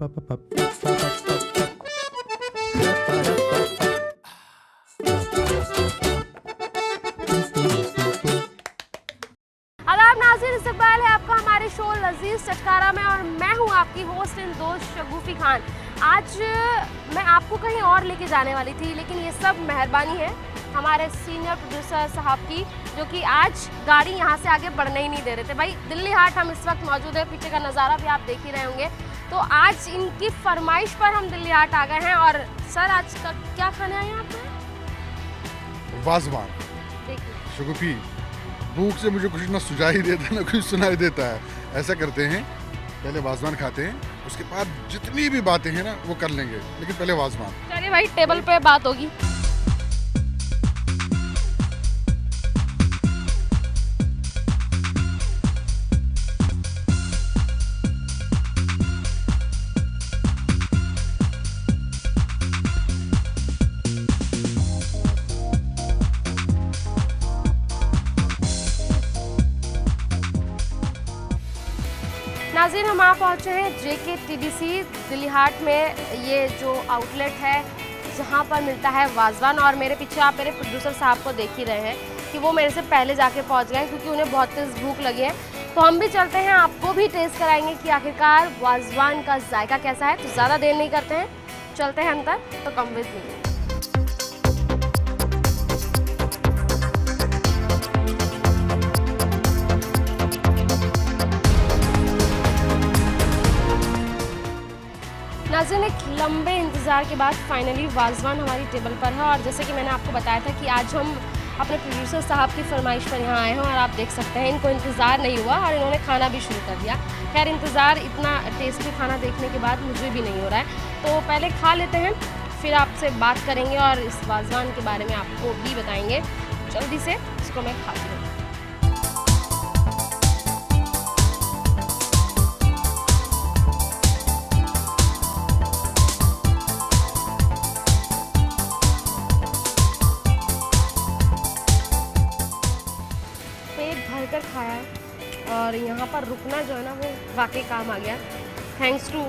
नाज़रीन, इस्तकबाल है आपका हमारे शो लजीज चटकारा में और मैं हूं आपकी होस्ट इन दोस्त शगुफी खान। आज मैं आपको कहीं और लेके जाने वाली थी, लेकिन ये सब मेहरबानी है हमारे सीनियर प्रोड्यूसर साहब की, जो कि आज गाड़ी यहाँ से आगे बढ़ने ही नहीं दे रहे थे। भाई दिल्ली हाट हम इस वक्त मौजूद है, पीछे का नज़ारा भी आप देख ही रहे होंगे। तो आज इनकी फरमाइश पर हम दिल्ली हाट आ गए हैं। और सर, आज का क्या खाने आए हैं आप? वाजवान। देखिए शगुफी, भूख से मुझे कुछ ना सुझाई देता ना कुछ सुनाई देता है। ऐसा करते हैं, पहले वाजवान खाते हैं, उसके बाद जितनी भी बातें हैं ना वो कर लेंगे, लेकिन पहले वाजवान। चलिए भाई, टेबल पे बात होगी। नाज़रीन, हम आ पहुँचे हैं JKTDC दिल्ली हाट में। ये जो आउटलेट है जहाँ पर मिलता है वाजवान, और मेरे पीछे आप मेरे प्रोड्यूसर साहब को देख ही रहे हैं कि वो मेरे से पहले जाके पहुँच गए, क्योंकि उन्हें बहुत तेज़ भूख लगी है। तो हम भी चलते हैं, आपको भी टेस्ट कराएंगे कि आखिरकार वाजवान का जायका कैसा है। तो ज़्यादा देर नहीं करते हैं, चलते हैं अंदर। तो कम विद मी। नाज़रीन, एक लंबे इंतज़ार के बाद फाइनली वाजवान हमारी टेबल पर है। और जैसे कि मैंने आपको बताया था कि आज हम अपने प्रोड्यूसर साहब की फरमाइश पर यहाँ आए हैं, और आप देख सकते हैं इनको इंतज़ार नहीं हुआ और इन्होंने खाना भी शुरू कर दिया। खैर, इंतज़ार इतना टेस्टी खाना देखने के बाद मुझे भी नहीं हो रहा है। तो पहले खा लेते हैं, फिर आपसे बात करेंगे और इस वाजवान के बारे में आपको भी बताएँगे। जल्दी से इसको मैं खाती हूँ। भरकर खाया है और यहाँ पर रुकना जो है ना वो वाकई काम आ गया, thanks to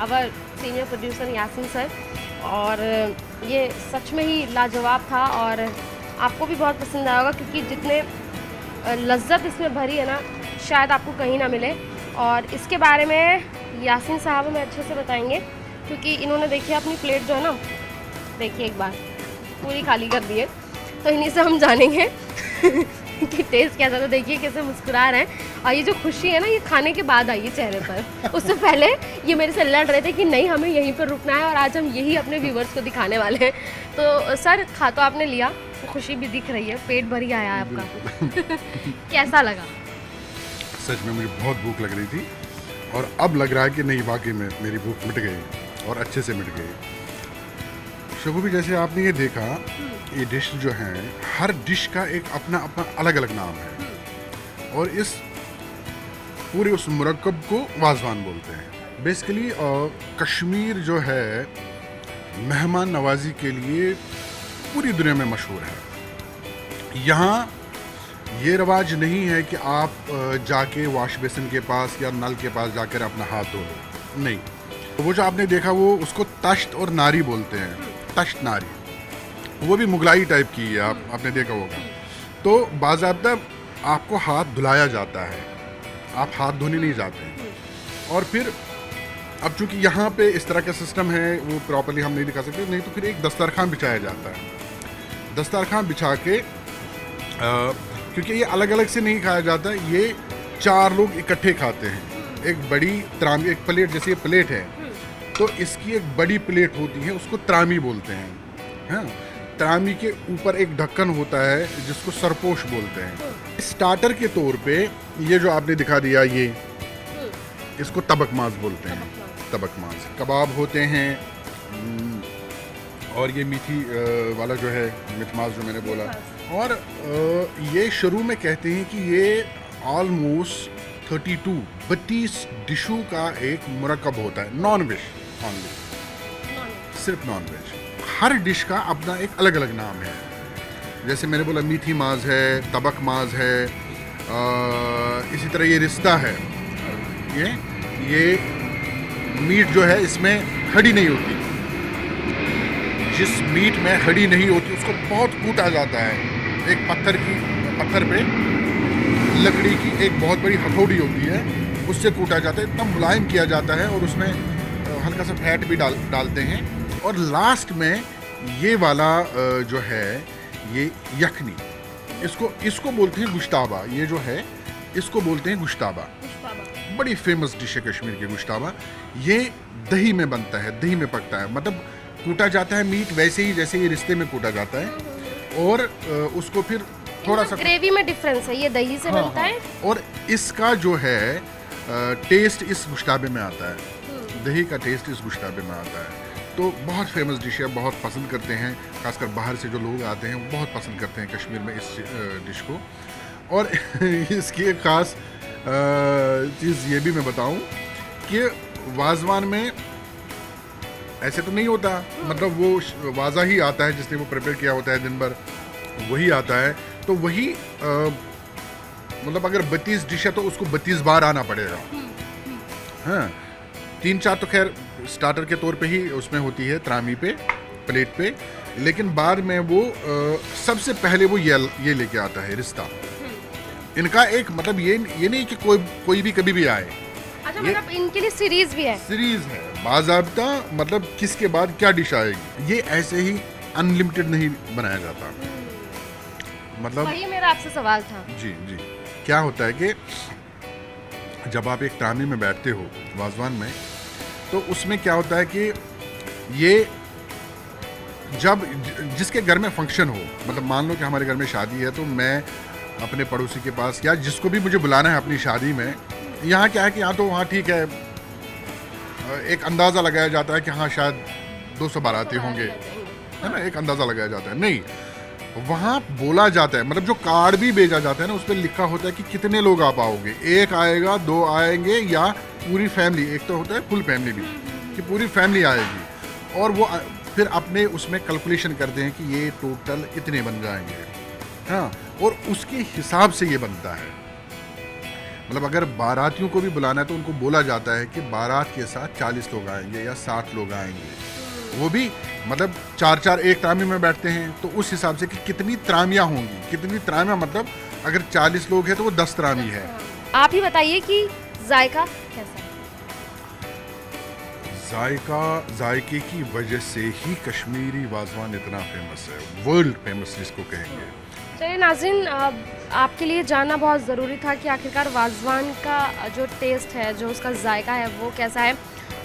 our senior producer Yasin sir. और ये सच में ही लाजवाब था और आपको भी बहुत पसंद आएगा, क्योंकि जितने लज्जत इसमें भरी है ना शायद आपको कहीं ना मिले। और इसके बारे में यासीन साहब हमें अच्छे से बताएंगे, क्योंकि इन्होंने देखिए अपनी प्लेट जो है ना, देखिए एक बार पूरी खाली कर दी है। तो इन्हीं से हम जानेंगे कि टेस्ट कैसा था। देखिए कैसे मुस्कुरा रहे हैं, और ये जो खुशी है ना ये खाने के बाद आई है चेहरे पर। उससे पहले ये मेरे से लड़ रहे थे कि नहीं, हमें यहीं पर रुकना है और आज हम यही अपने व्यूवर्स को दिखाने वाले हैं। तो सर, खा तो आपने लिया, तो खुशी भी दिख रही है, पेट भर ही आया है आपका। कैसा लगा? सच में मुझे बहुत भूख लग रही थी, और अब लग रहा है कि नहीं, वाकई में मेरी भूख मिट गई और अच्छे से मिट गई। शगुफी, जैसे आपने ये देखा, ये डिश जो है, हर डिश का एक अपना अपना अलग अलग नाम है, और इस पूरे उस मुरक्कब को वाजवान बोलते हैं। बेसिकली कश्मीर जो है मेहमान नवाजी के लिए पूरी दुनिया में मशहूर है। यहाँ ये रवाज नहीं है कि आप जाके वॉश बेसिन के पास या नल के पास जाकर अपना हाथ धो लो, नहीं। वो जो आपने देखा वो उसको तश्त और नारी बोलते हैं, तश्त नारी। वो भी मुगलाई टाइप की है, आपने देखा होगा। तो बाज़ाब्ता आपको हाथ धुलाया जाता है, आप हाथ धोने नहीं जाते हैं। और फिर अब चूंकि यहाँ पे इस तरह का सिस्टम है, वो प्रॉपर्ली हम नहीं दिखा सकते, नहीं तो फिर एक दस्तरखान बिछाया जाता है। दस्तरखान बिछा के क्योंकि ये अलग अलग से नहीं खाया जाता, ये 4 लोग इकट्ठे खाते हैं। एक बड़ी त्रामी, एक प्लेट, जैसे ये प्लेट है तो इसकी एक बड़ी प्लेट होती है, उसको त्रामी बोलते हैं। हाँ, त्रामी के ऊपर एक ढक्कन होता है जिसको सरपोश बोलते हैं। स्टार्टर के तौर पे ये जो आपने दिखा दिया, ये इसको तबक माज बोलते हैं। तबक माज कबाब होते हैं, और ये मीठी वाला जो है मिठ माज जो मैंने बोला। और ये शुरू में कहते हैं कि ये ऑलमोस्ट 32 डिशों का एक मुरक्कब होता है, नॉन वेज ऑनली, सिर्फ नॉन वेज। हर डिश का अपना एक अलग अलग नाम है। जैसे मैंने बोला, मीठी माज है, तबक माज है, इसी तरह ये रिश्ता है, ये मीट जो है इसमें हड्डी नहीं होती। जिस मीट में हड्डी नहीं होती उसको बहुत कूटा जाता है। एक पत्थर पे लकड़ी की एक बहुत बड़ी हथौड़ी होती है, उससे कूटा जाता है, इतना मुलायम किया जाता है और उसमें हल्का सा फैट भी डालते हैं। और लास्ट में ये वाला जो है ये यखनी, इसको बोलते हैं गुश्ताबा। ये जो है इसको बोलते हैं गुश्ताबा। बड़ी फेमस डिश है कश्मीर की गुश्ताबा। ये दही में बनता है, दही में पकता है, मतलब कूटा जाता है मीट वैसे ही जैसे ये रिश्ते में कूटा जाता है और उसको फिर थोड़ा सा ग्रेवी में डिफरेंस है, ये दही से बनता है और इसका जो है टेस्ट इस गुश्ताबे में आता है। दही का टेस्ट इस गुश्ताबे में आता है। तो बहुत फेमस डिश है, बहुत पसंद करते हैं, खासकर बाहर से जो लोग आते हैं वो बहुत पसंद करते हैं कश्मीर में इस डिश को। और इसकी एक ख़ास चीज़ ये भी मैं बताऊं कि वाजवान में ऐसे तो नहीं होता, मतलब वो वाजा ही आता है जिसने वो प्रिपेयर किया होता है दिन भर, वही आता है। तो वही मतलब अगर 32 डिश है तो उसको 32 बार आना पड़ेगा। हाँ, 3-4 तो खैर स्टार्टर के तौर पे ही उसमें होती है त्रामी पे, प्लेट पे, लेकिन बाद में वो सबसे पहले वो ये लेके आता है रिश्ता। इनका एक मतलब ये नहीं कि कोई भी कभी भी आए। अच्छा, मतलब इनके लिए सीरीज भी है? सीरीज है बाज़ाब्ता, मतलब किसके बाद क्या डिश आएगी। ये ऐसे ही अनलिमिटेड नहीं बनाया जाता। मतलब वही मेरा आपसे सवाल था। जी जी, क्या होता है कि जब आप एक त्रामी में बैठते हो वाजवान में, तो उसमें क्या होता है कि ये जब जिसके घर में फंक्शन हो, मतलब मान लो कि हमारे घर में शादी है, तो मैं अपने पड़ोसी के पास या जिसको भी मुझे बुलाना है अपनी शादी में, यहाँ क्या है कि यहाँ तो वहाँ ठीक है, एक अंदाज़ा लगाया जाता है कि हाँ शायद 200 बाराती होंगे, है ना, एक अंदाज़ा लगाया जाता है। नहीं, वहाँ बोला जाता है, मतलब जो कार्ड भी भेजा जाता है ना, उस पर लिखा होता है कि कितने लोग आप आओगे, एक आएगा, 2 आएंगे या पूरी फैमिली। एक तो होता है फुल फैमिली भी, कि पूरी फैमिली आएगी, और वो फिर अपने उसमें कैलकुलेशन करते हैं कि ये टोटल इतने बन जाएंगे। हाँ, और उसके हिसाब से ये बनता है। मतलब अगर बारातियों को भी बुलाना है तो उनको बोला जाता है कि बारात के साथ 40 लोग आएंगे या 60 लोग आएंगे। वो भी मतलब 4-4 एक त्रामी में बैठते हैं, तो उस हिसाब से कि कितनी त्रामियाँ होंगी, कितनी त्रामियाँ, मतलब अगर 40 लोग हैं तो वो 10 त्रामी है। आप ही बताइए कि जायका कैसा है? जायके की वजह से ही कश्मीरी वाजवान इतना फेमस है, वर्ल्ड फेमस जिसको कहेंगे। चलिए नाज़रीन, आपके लिए जानना बहुत ज़रूरी था कि आखिरकार वाजवान का जो टेस्ट है, जो उसका जायका है, वो कैसा है।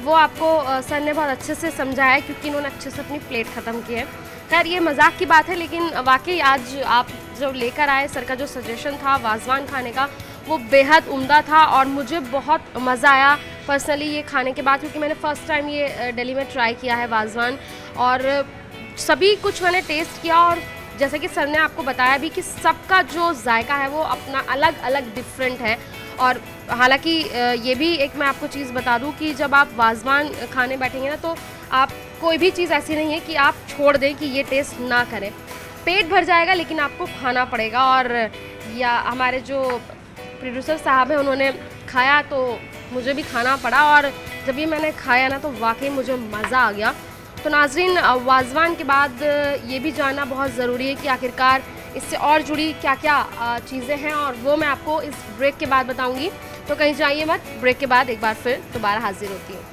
वो आपको सर ने बहुत अच्छे से समझाया है, क्योंकि इन्होंने अच्छे से अपनी प्लेट ख़त्म की है। खैर ये मजाक की बात है, लेकिन वाकई आज आप जो लेकर आए, सर का जो सजेशन था वाजवान खाने का, वो बेहद उम्दा था और मुझे बहुत मज़ा आया पर्सनली ये खाने के बाद, क्योंकि मैंने फ़र्स्ट टाइम ये दिल्ली में ट्राई किया है वाजवान, और सभी कुछ मैंने टेस्ट किया। और जैसे कि सर ने आपको बताया भी कि सबका जो जायका है वो अपना अलग अलग डिफरेंट है। और हालांकि ये भी एक मैं आपको चीज़ बता दूं कि जब आप वाजवान खाने बैठेंगे ना, तो आप कोई भी चीज़ ऐसी नहीं है कि आप छोड़ दें कि ये टेस्ट ना करें। पेट भर जाएगा लेकिन आपको खाना पड़ेगा। और या हमारे जो प्रोड्यूसर साहब हैं, उन्होंने खाया तो मुझे भी खाना पड़ा, और जब ये मैंने खाया ना तो वाकई मुझे मज़ा आ गया। तो नाज़रीन, वाजवान के बाद ये भी जानना बहुत ज़रूरी है कि आखिरकार इससे और जुड़ी क्या क्या चीज़ें हैं, और वो मैं आपको इस ब्रेक के बाद बताऊंगी। तो कहीं जाइए मत, ब्रेक के बाद एक बार फिर दोबारा हाजिर होती हूँ।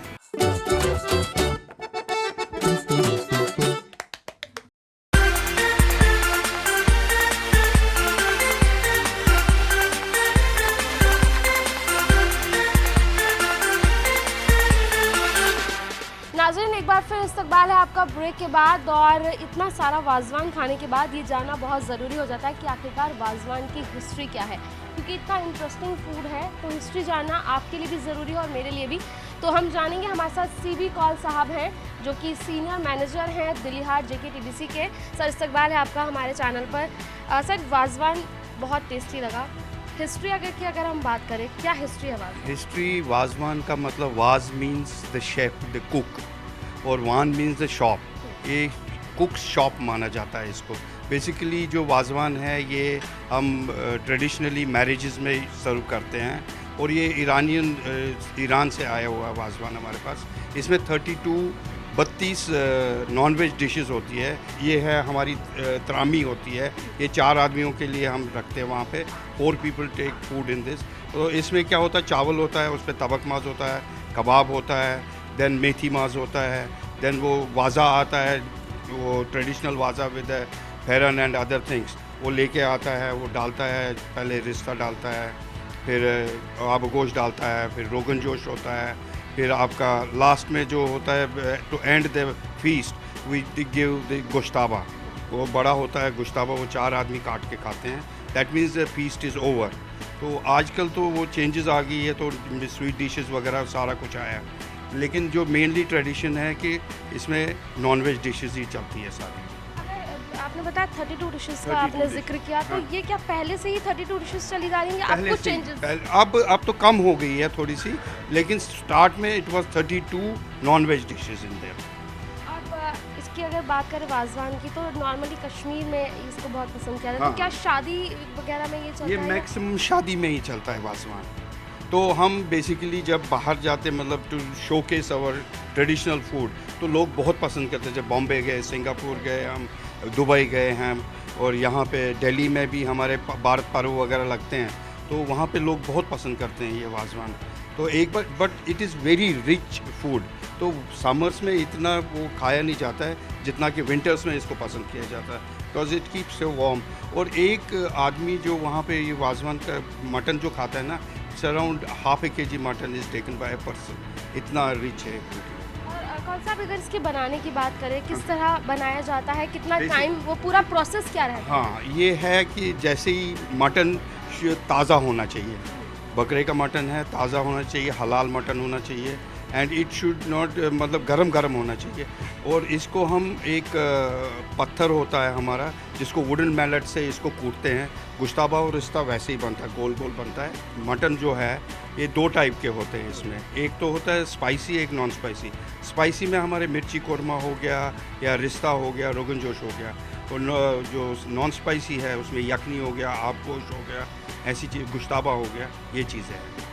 नाज़रीन, एक बार फिर इस्तकबाल है आपका ब्रेक के बाद। और इतना सारा वाजवान खाने के बाद ये जानना बहुत ज़रूरी हो जाता है कि आखिरकार वाजवान की हिस्ट्री क्या है, क्योंकि इतना इंटरेस्टिंग फूड है तो हिस्ट्री जानना आपके लिए भी ज़रूरी है और मेरे लिए भी। तो हम जानेंगे, हमारे साथ सीबी कौल साहब हैं जो कि सीनियर मैनेजर हैं दिल्ली हाट JKTDC के। सर, इस्तकबाल है आपका हमारे चैनल पर। सर, वाजवान बहुत टेस्टी लगा। हिस्ट्री अगर हम बात करें, क्या हिस्ट्री है वाजवान? हिस्ट्री वाजवान का मतलब was means the chef, the cook, और वान मीन्स द शॉप। ये कुक शॉप माना जाता है इसको। बेसिकली जो वाजवान है ये हम ट्रेडिशनली मैरिजेस में सर्व करते हैं और ये ईरान से आया हुआ वाजवान हमारे पास। इसमें 32 नॉन वेज डिशेस होती है। ये है हमारी त्रामी होती है, ये 4 आदमियों के लिए हम रखते हैं वहाँ पे। 4 people take food in this. तो इसमें क्या होता है, चावल होता है, उस पर तबक माज होता है, कबाब होता है, देन मेथी माज होता है, देन वो वाजा आता है, वो traditional waza with pheran and other things, वो लेके आता है, वो डालता है, पहले रिश्ता डालता है, फिर आब गोश्त डालता है, फिर रोगन जोश होता है, फिर आपका लास्ट में जो होता है to end the feast we give the gushtaba. वो बड़ा होता है गोश्ताबा, वो 4 आदमी काट के खाते हैं। That means the feast is over. तो आजकल तो वो चेंजेस आ गई है, तो स्वीट डिशेस वगैरह सारा कुछ आया, लेकिन जो मेनली ट्रेडिशन है कि इसमें नॉन वेज डिशेस ही चलती है सारी। आपने बताया 32 डिशेस का 32 आपने डिश, जिक्र किया, तो हाँ। ये क्या पहले से ही 32 डिशेस चली जा रही हैं या अब कुछ चेंजेस? अब तो कम हो गई है थोड़ी सी, लेकिन स्टार्ट में it was 32 non veg dishes in there. अब इसकी अगर बात करें वाजवान की, तो नॉर्मली कश्मीर में इसको बहुत पसंद किया जाता है। हाँ। तो क्या शादी वगैरह में ये चलता ये है? मैक्सिमम शादी में ही चलता है वाजवान। तो हम बेसिकली जब बाहर जाते मतलब to showcase our traditional food, तो लोग बहुत पसंद करते हैं। जब बॉम्बे गए, सिंगापुर गए, हम दुबई गए हैं, और यहाँ पे दिल्ली में भी हमारे भारत पर्व वगैरह लगते हैं, तो वहाँ पे लोग बहुत पसंद करते हैं ये वाजवान। तो एक बार but it is very rich food, तो समर्स में इतना वो खाया नहीं जाता है जितना कि विंटर्स में इसको पसंद किया जाता है, because it keeps you warm. और एक आदमी जो वहाँ पे ये वाजवान का मटन जो खाता है ना, it's around ½ kg mutton is taken by a person, इतना रिच है। और कौन सा अगर इसके बनाने की बात करें, किस तरह बनाया जाता है, कितना Basic- टाइम, वो पूरा प्रोसेस क्या रहता है? हाँ, ये है कि जैसे ही मटन ताज़ा होना चाहिए, बकरे का मटन है, ताज़ा होना चाहिए, हलाल मटन होना चाहिए, एंड इट शुड नॉट मतलब गरम होना चाहिए। और इसको हम एक पत्थर होता है हमारा, जिसको वुडन मैलेट से इसको कूटते हैं। गुश्ताबा और रिश्ता वैसे ही बनता है, गोल गोल बनता है। मटन जो है ये 2 टाइप के होते हैं इसमें, एक तो होता है स्पाइसी, एक नॉन स्पाइसी। स्पाइसी में हमारे मिर्ची कोरमा हो गया, या रिश्ता हो गया, रोगन जोश हो गया। और जो नॉन स्पाइसी है उसमें यखनी हो गया, आब गोश हो गया, ऐसी चीज़, गुश्ताबा हो गया, ये चीज़ें हैं।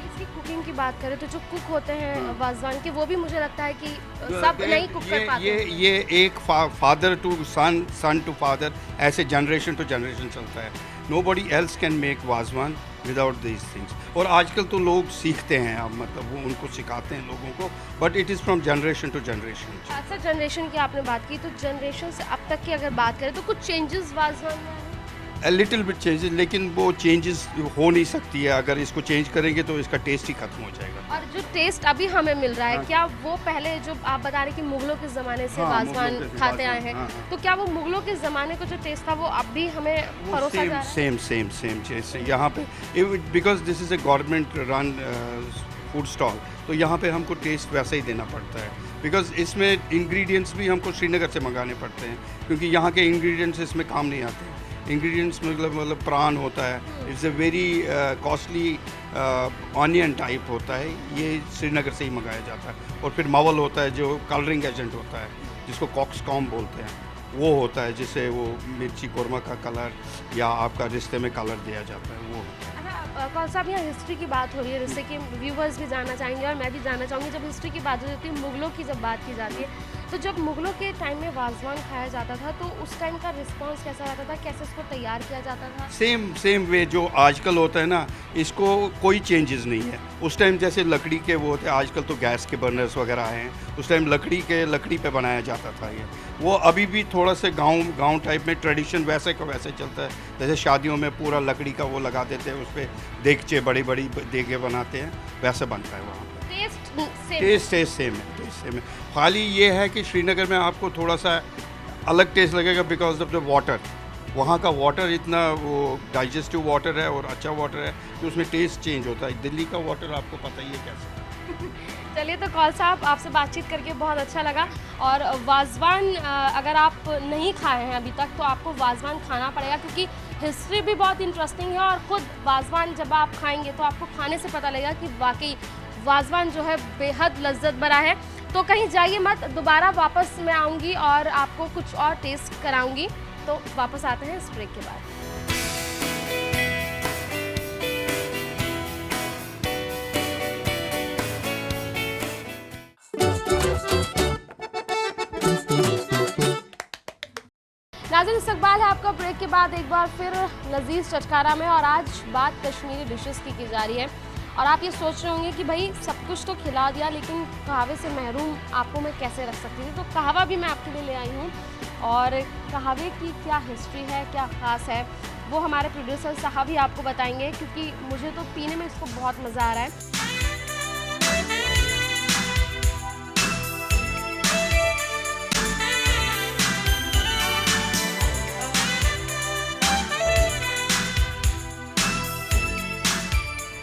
इसकी कुकिंग की बात करें तो जो कुक होते हैं वाजवान के, वो भी मुझे लगता है कि सब ये- नहीं कुक कर पाते हैं। ये एक father to son, son to father, ऐसे जनरेशन टू जनरेशन चलता है। Nobody else can make wazwan without these things. और आजकल तो लोग सीखते हैं, अब मतलब वो उनको सिखाते हैं लोगों को, but it is from generation to generation. अच्छा, जनरेशन की आपने बात की, तो जनरेशन से अब तक की अगर बात करें तो कुछ चेंजेस वाजवान में आए हैं? A little bit changes, लेकिन वो चेंजेस हो नहीं सकती है। अगर इसको चेंज करेंगे तो इसका टेस्ट ही खत्म हो जाएगा। और जो टेस्ट अभी हमें मिल रहा है, हाँ। क्या वो पहले जो आप बता रहे कि मुगलों के ज़माने से हाँ, वाजवान मुगलों के खाते वाजवान, आए हैं, हाँ, हाँ। तो क्या वो मुगलों के ज़माने का जो टेस्ट था वो अब भी हमें परोसा जा रहा है? सेम जैसे यहाँ पे, because this is a government run food stall, तो यहाँ पे हमको टेस्ट वैसा ही देना पड़ता है। बिकॉज इसमें इंग्रेडिएंट्स भी हमको श्रीनगर से मंगाने पड़ते हैं, क्योंकि यहाँ के इंग्रेडिएंट्स इसमें काम नहीं आते हैं। इंग्रेडिएंट्स मतलब प्रान होता है, it's a very costly onion type होता है, ये श्रीनगर से ही मंगाया जाता है। और फिर मावल होता है जो कलरिंग एजेंट होता है, जिसको कॉक्सकॉम बोलते हैं, वो होता है जिससे वो मिर्ची कोरमा का कलर या आपका रिश्ते में कलर दिया जाता है, वो। अच्छा, कौन सा यहाँ हिस्ट्री की बात हो रही है, जिससे कि व्यूवर्स भी जानना चाहेंगे और मैं भी जानना चाहूँगी। जब हिस्ट्री की बात हो जाती है, मुगलों की जब बात की जाती है, तो जब मुगलों के टाइम में वाजवान खाया जाता था, तो उस टाइम का रिस्पांस कैसा रहता था, कैसे इसको तैयार किया जाता था? सेम वे जो आजकल होता है ना, इसको कोई चेंजेस नहीं है। उस टाइम जैसे लकड़ी के वो होते, आजकल तो गैस के बर्नर्स वगैरह आए हैं, उस टाइम लकड़ी पे बनाया जाता था ये। वो अभी भी थोड़ा सा गांव टाइप में ट्रेडिशन वैसे का वैसे चलता है। जैसे शादियों में पूरा लकड़ी का वो लगा देते हैं, उस पर देगचे बड़ी देगे बनाते हैं, वैसे बनता है वहाँ पर। टेस्ट सेम है। खाली ये है कि श्रीनगर में आपको थोड़ा सा अलग टेस्ट लगेगा बिकॉज ऑफ द वाटर। वहाँ का वाटर इतना वो डाइजेस्टिव वाटर है और अच्छा वाटर है कि उसमें टेस्ट चेंज होता है। दिल्ली का वाटर आपको पता ही है कैसे। चलिए, तो कौल साहब, आपसे बातचीत करके बहुत अच्छा लगा। और वाजवान अगर आप नहीं खाए हैं अभी तक, तो आपको वाजवान खाना पड़ेगा, क्योंकि हिस्ट्री भी बहुत इंटरेस्टिंग है। और ख़ुद वाजवान जब आप खाएंगे तो आपको खाने से पता लगेगा कि वाकई वाजवान जो है बेहद लज्जत भरा है। तो कहीं जाइए मत, दोबारा वापस मैं आऊँगी और आपको कुछ और टेस्ट कराऊँगी। तो वापस आते हैं इस ब्रेक के बाद। नाज़रीन, इस्तकबाल है आपका ब्रेक के बाद एक बार फिर लजीज चटकारा में, और आज बात कश्मीरी डिशेस की जा रही है। और आप ये सोच रहे होंगे कि भाई सब कुछ तो खिला दिया, लेकिन कहवे से महरूम आपको मैं कैसे रख सकती थी। तो कहवा भी मैं आपके लिए ले आई हूँ, और कहवे की क्या हिस्ट्री है, क्या ख़ास है, वो हमारे प्रोड्यूसर साहब ही आपको बताएंगे, क्योंकि मुझे तो पीने में इसको बहुत मज़ा आ रहा है।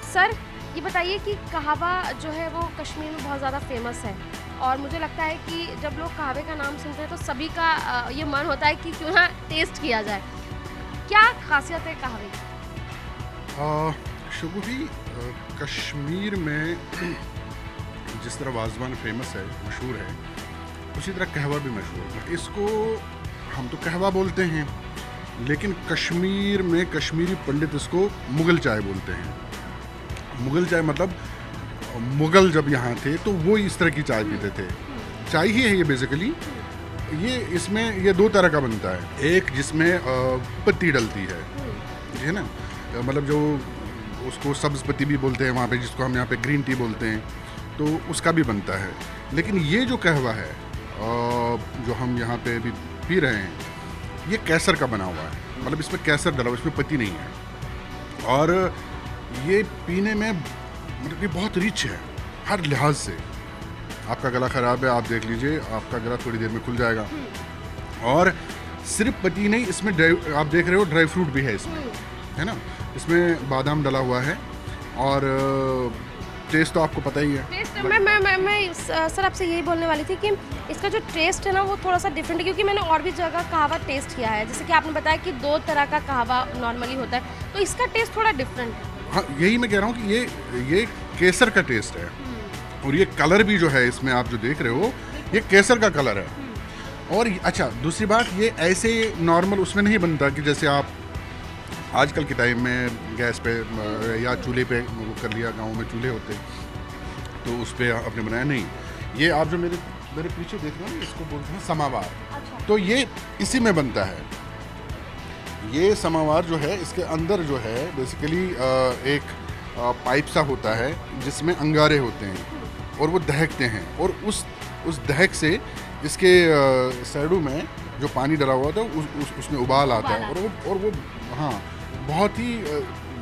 सर, ये बताइए कि कहवा जो है वो कश्मीर में बहुत ज़्यादा फेमस है, और मुझे लगता है कि जब लोग कहवे का नाम सुनते हैं तो सभी का ये मन होता है कि क्यों ना टेस्ट किया जाए। क्या खासियत है कहवे की? शगुफी, कश्मीर में जिस तरह वाजवान फेमस है, मशहूर है, उसी तरह कहवा भी मशहूर है। इसको हम तो कहवा बोलते हैं, लेकिन कश्मीर में कश्मीरी पंडित इसको मुग़ल चाय बोलते हैं। मुग़ल चाय मतलब मुग़ल जब यहाँ थे तो वो इस तरह की चाय पीते थे। चाय ही है ये बेसिकली। ये इसमें ये दो तरह का बनता है, एक जिसमें पत्ती डलती है, है ना, मतलब जो उसको सब्ज़ पत्ती भी बोलते हैं वहाँ पे, जिसको हम यहाँ पे ग्रीन टी बोलते हैं, तो उसका भी बनता है। लेकिन ये जो कहवा है जो हम यहाँ पे अभी पी रहे हैं, ये केसर का बना हुआ है, मतलब इसमें केसर डला हुआ, इसमें पत्ती नहीं है। और ये पीने में मतलब ये बहुत रिच है हर लिहाज से। आपका गला ख़राब है, आप देख लीजिए, आपका गला थोड़ी देर में खुल जाएगा। और सिर्फ पत्ती नहीं, इसमें आप देख रहे हो ड्राई फ्रूट भी है इसमें, है ना, इसमें बादाम डला हुआ है। और टेस्ट तो आपको पता ही है। टेस्ट मैं सर आपसे यही बोलने वाली थी कि इसका जो टेस्ट है ना वो थोड़ा सा डिफरेंट है, क्योंकि मैंने और भी जगह कहवा टेस्ट किया है। जैसे कि आपने बताया कि दो तरह का कहवा नॉर्मली होता है, तो इसका टेस्ट थोड़ा डिफरेंट है। हाँ, यही मैं कह रहा हूँ कि ये केसर का टेस्ट है। और ये कलर भी जो है इसमें आप जो देख रहे हो, ये केसर का कलर है। और अच्छा, दूसरी बात, ये ऐसे नॉर्मल उसमें नहीं बनता कि जैसे आप आजकल के टाइम में गैस पे या चूल्हे पे वो कर लिया, गांव में चूल्हे होते तो उस पर आपने बनाया। नहीं, ये आप जो मेरे पीछे देख रहे हो, इसको बोलते हैं समावार। अच्छा। तो ये इसी में बनता है। ये समावार जो है, इसके अंदर जो है बेसिकली एक पाइप सा होता है जिसमें अंगारे होते हैं और वो दहकते हैं, और उस दहक से इसके साइडों में जो पानी डला हुआ था उसमें उबाल आता है, और वो हाँ, बहुत ही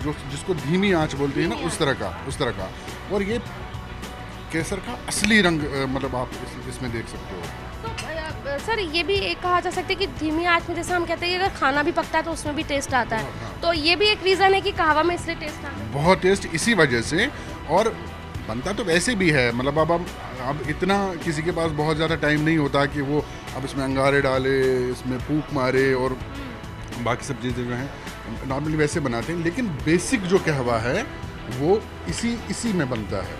जो जिसको धीमी आंच बोलते हैं ना, उस तरह का। और ये केसर का असली रंग मतलब आप इसमें देख सकते हो। तो सर, ये भी एक कहा जा सकता है कि धीमी आंच में, जैसे हम कहते हैं कि अगर खाना भी पकता है तो उसमें भी टेस्ट आता है। हाँ। तो ये भी एक रीज़न है कि कहवा में इसलिए टेस्ट आता है। बहुत टेस्ट इसी वजह से। और बनता तो वैसे भी है, मतलब अब इतना किसी के पास बहुत ज़्यादा टाइम नहीं होता कि वो अब इसमें अंगारे डाले, इसमें फूंक मारे, और बाकी सब चीज़ें जो हैं नॉर्मली वैसे बनाते हैं। लेकिन बेसिक जो कहवा है वो इसी में बनता है।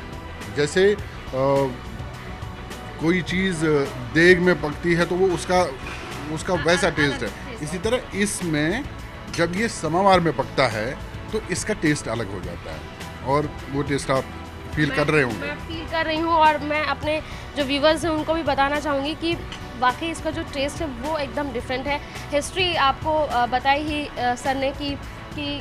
जैसे कोई चीज़ देग में पकती है तो वो उसका वैसा टेस्ट है। इसी तरह इसमें जब ये समावार में पकता है तो इसका टेस्ट अलग हो जाता है, और वो टेस्ट आप फील कर रहे होंगे। मैं फील कर रही हूँ, और मैं अपने जो व्यूवर्स हैं उनको भी बताना चाहूँगी कि वाकई इसका जो टेस्ट है वो एकदम डिफरेंट है। हिस्ट्री आपको बताई ही सर ने कि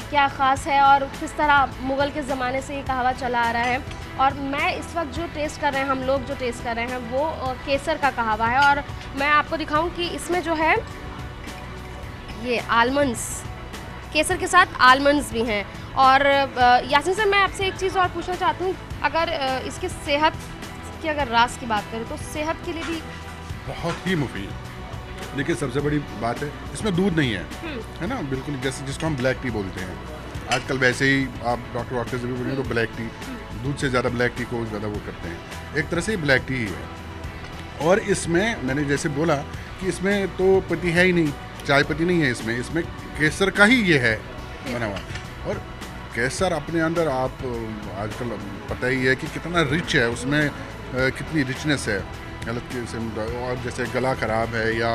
क्या ख़ास है और किस तरह मुग़ल के ज़माने से ये कहवा चला आ रहा है। और मैं इस वक्त जो टेस्ट कर रहे हैं, हम लोग जो टेस्ट कर रहे हैं, वो केसर का कहवा है। और मैं आपको दिखाऊं कि इसमें जो है ये आलमंड्स, केसर के साथ आलमंड्स भी हैं। और यासीन सर, मैं आपसे एक चीज़ और पूछना चाहती हूँ, अगर इसकी सेहत की अगर राज की बात करें तो सेहत के लिए भी बहुत ही मुफीद। देखिए, सबसे बड़ी बात है इसमें दूध नहीं है ना, बिल्कुल, जैसे जिसको हम ब्लैक टी बोलते हैं। आजकल वैसे ही आप डॉक्टर से भी बोलेंगे तो ब्लैक टी, दूध से ज़्यादा ब्लैक टी को ज़्यादा वो करते हैं। एक तरह से ब्लैक टी ही है। और इसमें मैंने जैसे बोला कि इसमें तो पत्ती है ही नहीं, चाय पत्ती नहीं है इसमें केसर का ही ये है बना हुआ। और केसर अपने अंदर आप आजकल पता ही है कि कितना रिच है, उसमें कितनी रिचनेस है। गलत किस्म, और जैसे गला ख़राब है या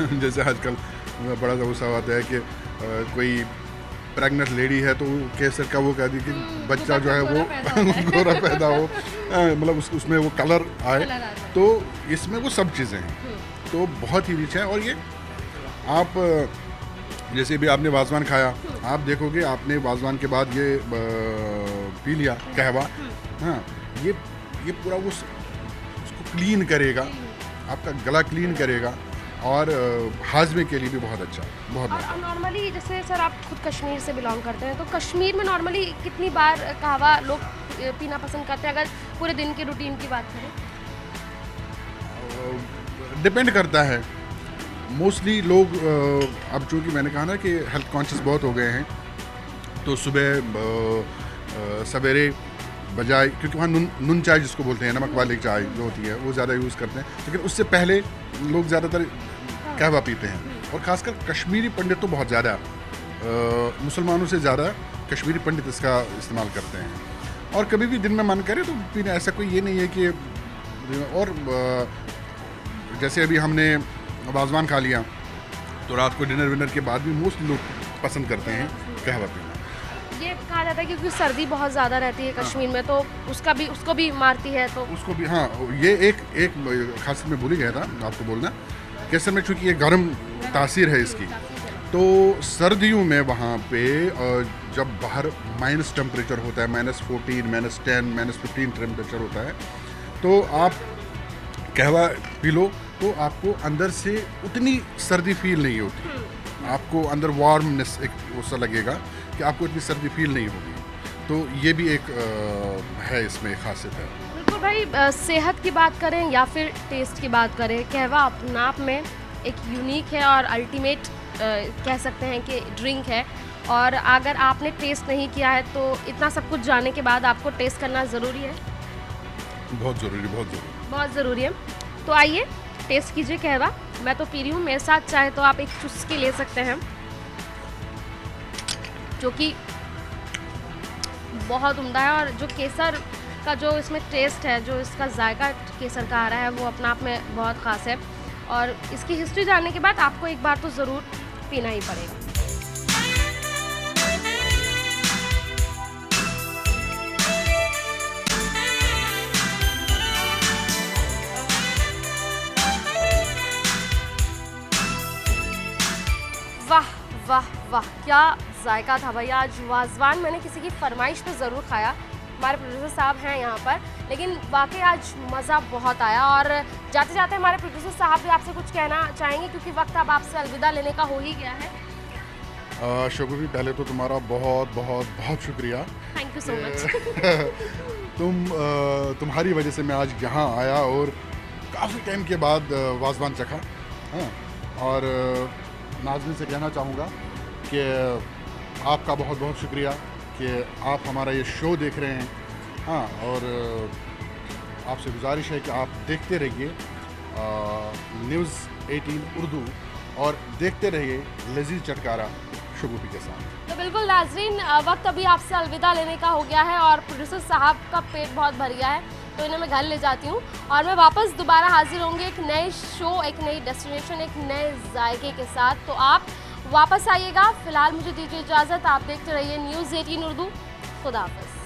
जैसे आजकल बड़ा सा गुस्सा आता है कि कोई प्रेग्नेंट लेडी है तो केसर का वो कह दी कि बच्चा जो है वो गोरा पैदा हो, मतलब उसमें वो कलर आए। तो इसमें वो सब चीज़ें हैं, तो बहुत ही रिच है। और ये आप जैसे भी आपने वाजवान खाया, आप देखोगे आपने वाजवान के बाद ये पी लिया कहवा, हाँ, ये पूरा वो उसको क्लीन करेगा, आपका गला क्लीन करेगा और हाजमे के लिए भी बहुत अच्छा, बहुत अच्छा। और नॉर्मली जैसे सर आप खुद कश्मीर से बिलोंग करते हैं, तो कश्मीर में नॉर्मली कितनी बार कहवा लोग पीना पसंद करते हैं, अगर पूरे दिन की रूटीन की बात करें? डिपेंड करता है। मोस्टली लोग अब चूँकि मैंने कहा ना कि हेल्थ कॉन्शियस बहुत हो गए हैं, तो सुबह सवेरे बजाय, क्योंकि वहाँ नून चाय जिसको बोलते हैं, नमक वाली चाय जो होती है वो ज़्यादा यूज़ करते हैं, लेकिन उससे पहले लोग ज़्यादातर कहवा पीते हैं। और ख़ासकर कश्मीरी पंडित तो बहुत ज़्यादा, मुसलमानों से ज़्यादा कश्मीरी पंडित इसका इस्तेमाल करते हैं। और कभी भी दिन में मन करे तो पीना, ऐसा कोई ये नहीं है कि। और जैसे अभी हमने वाजवान खा लिया तो रात को डिनर विनर के बाद भी मोस्ट लोग पसंद करते हैं कहवा पीना। ये कहा जाता है कि क्योंकि सर्दी बहुत ज़्यादा रहती है कश्मीर में, तो उसको भी मारती है, तो उसको भी, हाँ, ये एक खासियत में भूल ही गया था आपको बोलना। केसर में चूँकि ये गर्म तासीर है इसकी, तो सर्दियों में वहाँ पे जब बाहर माइनस टेम्परेचर होता है, -14, -10, -15 टेम्परेचर होता है, तो आप कहवा पी लो तो आपको अंदर से उतनी सर्दी फील नहीं होती, आपको अंदर वार्मनेस एक उससा लगेगा कि आपको इतनी सर्दी फील नहीं होगी। तो ये भी एक है, इसमें खासियत है। बिल्कुल भाई, सेहत की बात करें या फिर टेस्ट की बात करें, कहवा अपने आप में एक यूनिक है और अल्टीमेट कह सकते हैं कि ड्रिंक है। और अगर आपने टेस्ट नहीं किया है तो इतना सब कुछ जानने के बाद आपको टेस्ट करना ज़रूरी है। बहुत ज़रूरी, बहुत ज़रूरी, बहुत ज़रूरी है। तो आइए टेस्ट कीजिए कहवा। मैं तो पी रही हूँ, मेरे साथ चाहे तो आप एक चुस्की ले सकते हैं, जो कि बहुत उम्दा है। और जो केसर का जो इसमें टेस्ट है, जो इसका जायका केसर का आ रहा है, वो अपने आप में बहुत ख़ास है। और इसकी हिस्ट्री जानने के बाद आपको एक बार तो ज़रूर पीना ही पड़ेगा। वाह वाह वाह, क्या जायका था भैया। आज वाजवान मैंने किसी की फरमाइश पे ज़रूर खाया, हमारे प्रोड्यूसर साहब हैं यहाँ पर, लेकिन वाकई आज मज़ा बहुत आया। और जाते जाते हमारे प्रोड्यूसर साहब भी आपसे कुछ कहना चाहेंगे, क्योंकि वक्त अब आपसे अलविदा लेने का हो ही गया है। शगुफी, पहले तो तुम्हारा बहुत बहुत बहुत शुक्रिया। Thank you so much. तुम्हारी वजह से मैं आज यहाँ आया और काफ़ी टाइम के बाद वाजवान चखा। हाँ, और नाज़रीन से कहना चाहूँगा कि आपका बहुत बहुत शुक्रिया कि आप हमारा ये शो देख रहे हैं। हाँ, और आपसे गुजारिश है कि आप देखते रहिए न्यूज़ 18 उर्दू और देखते रहिए लजीज चटकारा शगुफी के साथ। तो बिल्कुल नाज़रीन, वक्त अभी आपसे अलविदा लेने का हो गया है और प्रोड्यूसर साहब का पेट बहुत भर गया है, तो इन्हें मैं घर ले जाती हूँ और मैं वापस दोबारा हाजिर होंगी एक नए शो, एक नई डेस्टिनेशन, एक नए जायके के साथ। तो आप वापस आइएगा। फिलहाल मुझे दीजिए इजाज़त। आप देखते रहिए न्यूज़ 18 उर्दू। खुदा हाफ़िज़।